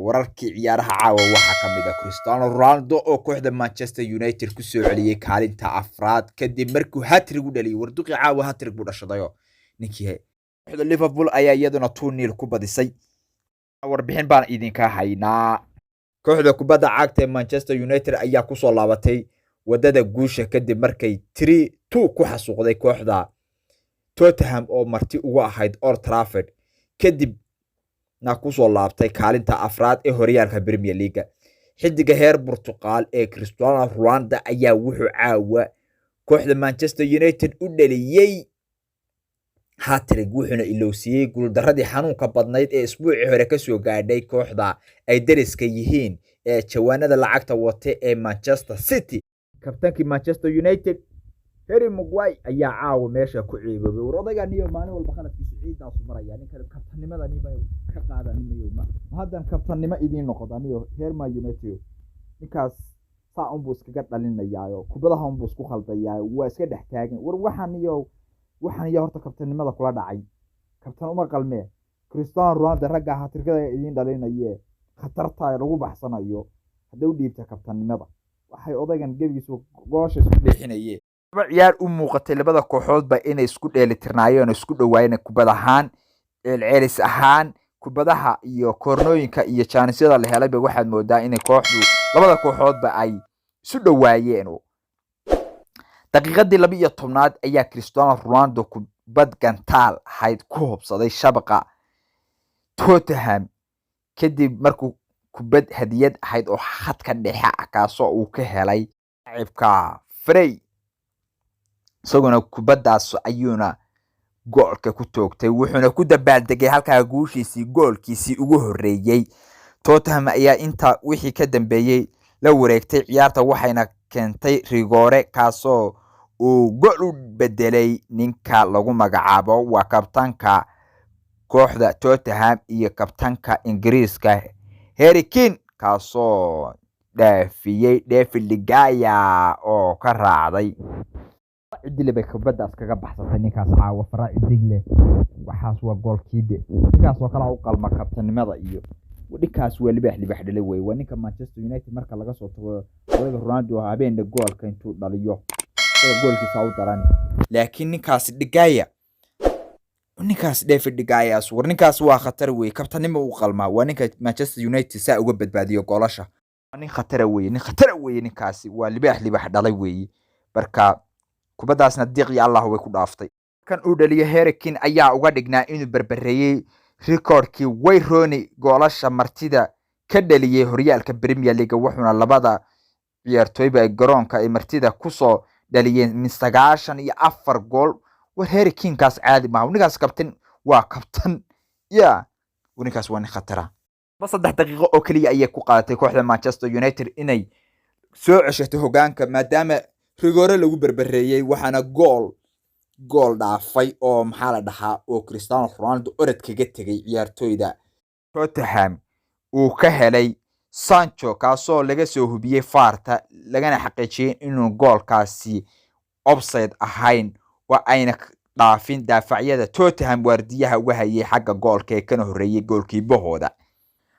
wararkii ciyaaraha caawa waxaa ka mid ah Cristiano Ronaldo oo kooxda Manchester United ku soo celiyay kaalinta afraad kadib markuu hat-trick u dhaliyay. Warduqi caawa hat-trick buu dhashadayo ninkii. Kooxda Liverpool ayaa iyaduna 2-0 ku badisay. Warbixin baan idinka haynaa. Kooxda kubadda cagta ee Manchester United ayaa ku soo laabatay wadada guusha kadib markay 3-2 ku xasuuqday kooxda Tottenham oo marti ugu ahayd Old Trafford kadib na ku soo laabtay kaalinta afraad ee horyaalka Premier League. Xidiga heer Portugal ee Cristiano Ronaldo ayaa wuxuu caawa kooxda Manchester United u dhaliyay hat-trick wuxuuna ilowsiyay guuldaradii xanuunka badnayd ee isbuucii hore ka soo gaadhay kooxda ay dariska yihiin ee jawaanada lacagta wata ee Manchester City. Kabtankii Manchester United Harry Maguire ayaa caawa meesha ku ciiboobay. Odaygan iyo maalin walba khaladkiisa ciidaas maraya ninka kabtanimada nimayo ka qaadanayo ma hadan kabtanimo idin noqdaniyo Harry United ninkaas saa un buu iskaga dhalinayaayo kubadaha un buu isku khaldayaayo waa iska dhex taagan war waxaan iyo horta kabtanimada kula dhacay kabtan uma qalmee Cristiano Ronaldo ragga hat-trickada idin dhalinayee khatarta lagu baxsanayo haddii u dhiibta kabtanimada waxay odaygan gebigiisu goosha isku dheexinayeen ciyaar u muuqatay labada kooxoodba inay isku dheelitirnaayeen isku dhawaayeen kubad ahaan ceelis ahaan kubadaha iyo kornooyinka iyo jaanisada la helayba waxaad moodaa inay kooxdu labada kooxoodba ay isu dhawaayeen. Daqiiqadii 12aad ayaa Cristiano Ronaldo kubad gantaal ahayd ku hubsaday shabaqa Tottenham kadib markuu kubad hadiyad ahayd oo khadka dhexe ah kaasoo uu ka helay laacibka Frey isaguna kubadaas ayuuna goolka ku toogtay wuxuuna ku dabaaldegay halka guushiisii goolkiisii ugu horeeyay. Tottenham ayaa inta wixii ka dambeeyay la wareegtay ciyaarta waxayna keentay rigoore kaasoo uu gool u bedelay ninka lagu magacaabo waa kabtanka kooxda Tottenham iyo kabtanka Ingiriiska Harry Kane kaasoo dhaafiyay David De Gea oo ka raacday cidile bay kubadaas kaga baxsatay ninkaas caawa faraacidigle waxaas waa goolkiibe ninkaas oo kala u qalma kabtanimada iyo wadikaas waa libaax dhalay way waa ninka Manchester United marka laga soo tago Ronaldo habeen goolka intuu dhaliyo goolkiisa u daran laakiin ninkaas De Gea ninkaas David De Gea war ninkaas waa khatar way kabtanimo u qalma waa ninka Manchester United saa uga badbaadiyo goolasha nin khatar way ninkaas waa libaax dhalay way barka kubadaasna diiqi Allah way ku dhaaftay kan uu dhaliyo Harry Kane ayaa uga dhignaa inuu barbareeyay recordkii Wayne Rooney goolasha martida ka dhaliyay horyaalka Premier League wuxuuna labada ciyaartooyba ee garoonka ay martida ku soo dhaliyeen min 94 gool war Harry Kane kaas caadi ma ninkaas kabtan waa kabtan ninkaas waa nin khatara bas 3 daqiiqo oo kaliya ayay ku qaadatay kooxda Manchester United inay soo ceshato hogaanka maadaama rigoore lagu barbareeyay waxaana gool dhaafay oo maxaa la dhahaa oo Cristiano Ronaldo orad kaga tagay ciyaartooyda Tottenham uu ka helay Sancho kaasoo laga soo hubiyay faarta lagana xaqiijiyay inuu goolkaasi offside ahayn waa ayna dhaafin daafacyada Tottenham waardiyaha uga hayay xagga goolka ee kana horeeyay goolkiibahooda.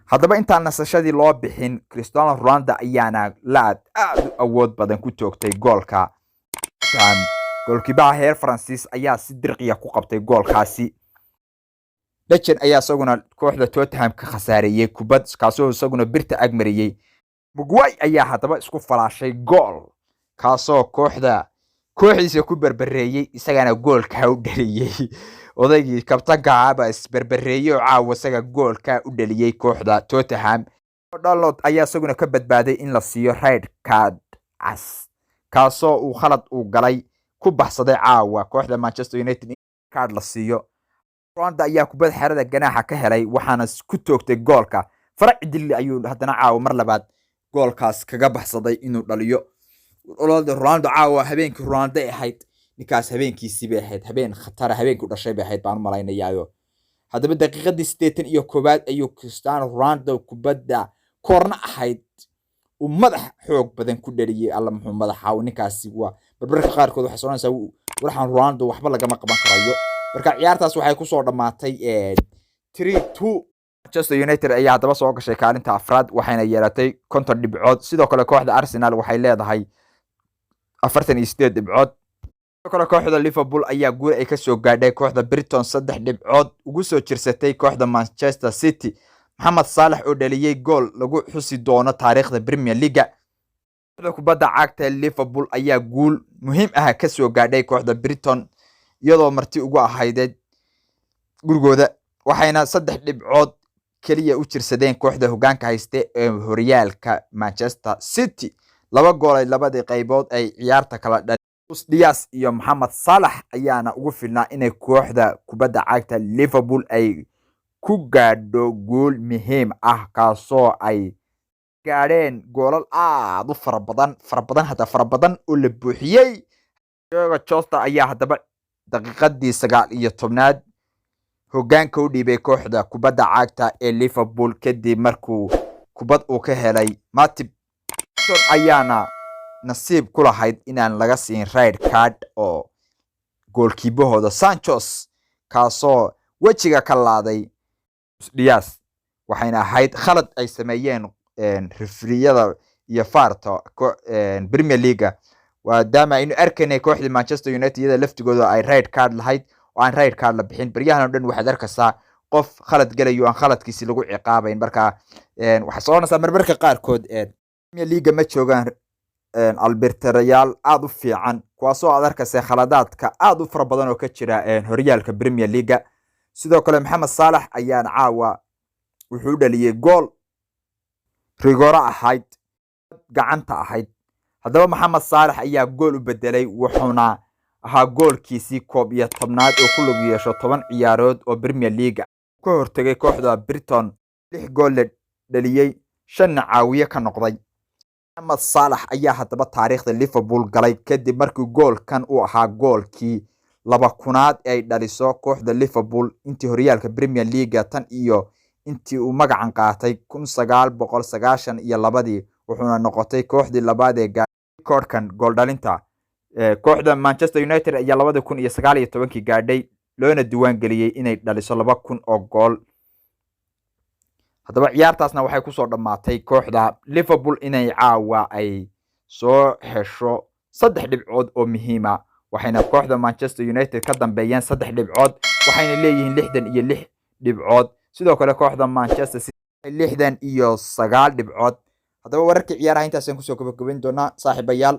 Haddaba intaan nasashadii loo bixin Cristiano Ronaldo ayaana aad u awood badan ku toogtay goolka goolkiibaha heer Francis ayaa si dirqiya ku qabtay goolkaasi. Dejan ayaa isaguna kooxda Tottenham ka khasaareeyay kubad kaasoo isaguna birta agmariyay. Maguire ayaa haddaba isku falaashay gool kaasoo kooxdiisa ku barbareeyay isagana goolka u dhaliyay. Odaygii kabtanka aaba isbarbareeyay oo caawa isaga goolka u dhaliyay kooxda Tottenham. Dalot ayaa isaguna ka badbaaday in la siiyo red card kaasoo uu khalad u galay ku baxsaday caawa kooxda Manchester United card la siiyo. Ronaldo ayaa kubad xerada ganaaxa ka helay waxaana ku toogtay goolka faraacidile ayuu haddana caawa mar labaad goolkaas kaga baxsaday inuu dhaliyo. Ronaldo caawa habeenkii Ronaldo ahayd ninkaas habeenkiisii bay ahayd habeen khatar habeenkii u dhashay bay ahayd baan malaynayaa. Haddaba daqiiqadii 81 ayuu Cristiano Ronaldo kubadda korna ahayd uu madax xoog badan ku dhaliyay alla muxuu madaxa ninkaasi waa barbarka qaarkood waxa soonaysa waxaan Ronaldo waxba laga ma qaban karayo marka ciyaartaas waxay ku soo dhamaatay 3-2 Manchester United ayaa haddaba soo gashay kaalinta afraad waxayna yeelatay 50 dhibcood. Sidoo kale kooxda Arsenal waxay leedahay 48 dhibcood. sidoo kale kooxda Liverpool ayaa guul ay ka soo gaadhay kooxda Brighton 3 dhibcood ugu soo jirsatay kooxda Manchester City. Mohamed Salah oo dhaliyay gool lagu xusi doono taariikhda Premier League. kooxda kubadda cagta Liverpool ayaa guul muhiim ah ka soo gaadhay kooxda Brighton iyadoo marti ugu ahayd gurigooda waxayna 3 dhibcood kaliya u jirsadeen kooxda hogaanka hayste ee horyaalka Manchester City. 2 gool ay labadii qaybood ay ciyaarta kala dhaliyeen. Diaz iyo Mohamed Salah ayaana ugu filnaa inay kooxda kubadda cagta Liverpool ay ku gaadho guul muhiim ah kaasoo ay gaadheen goolal aad u fara badan oo la buuxiyay. Diogo Jota ayaa haddaba daqiiqadii 19aad hogaanka u dhiibay kooxda kubadda cagta ee Liverpool kadib markuu kubad uu ka helay Matip ayaana nasiib ku lahayd inaan laga siin red card oo goolkiibahooda Sanchez kaasoo wejiga ka laaday Diaz waxayna ahayd khalad ay sameeyeen refereeyada iyo farta Premier League maadaama aynu arkaynay kooxda Manchester United iyada laftigooda ay red card lahayd oo aan red card la bixin. baryahan oo dhan waxaad arkaysaa qof khalad galayo aan khaladkiisi lagu ciqaabayn. marka waxa soo noqonaysa marmarka qaarkood Premier League ma joogaan albertarayaal aad u fiican kuwaasoo aad arkaysa khaladaadka aad u fara badan oo ka jira horyaalka Premier League. sidoo kale Mohamed Salah ayaan caawa wuxuu dhaliyay gool rigora ahayd gacanta ahayd. haddaba Mohamed Salah ayaa gool u bedelay wuxuuna ahaa goolkiisii 11aad oo ku lug yeesho 10 ciyaarood oo Premier League ka hortagay kooxda Brighton. 6 gool la dhaliyay 5 caawiye ka noqday. Mohamed Salah ayaa haddaba taariikhda Liverpool galay kadib markii goolkan uu ahaa goolkii 200aad ay dhaliso kooxda Liverpool intii horyaalka Premier League tan iyo intii uu magacan qaatay 1992 wuxuuna noqotay kooxdii labaad ee koorkan gool dhalinta. kooxda Manchester United ayaa 2019 gaadhay loona diiwaan geliyay inay dhaliso 2000 oo gool. haddaba ciyaartaasna waxay ku soo dhamaatay kooxda Liverpool inay caawa ay soo hesho 3 dhibcood oo muhiim ah waxayna kooxda Manchester United ka dambeeyeen 3 dhibcood waxayna leeyihiin 66 dhibcood. sidoo kale kooxda Manchester City 69 dhibcood. haddaba wararka ciyaaraha intaas aan ku soo gabagabayn doonaa saaxiibayaal.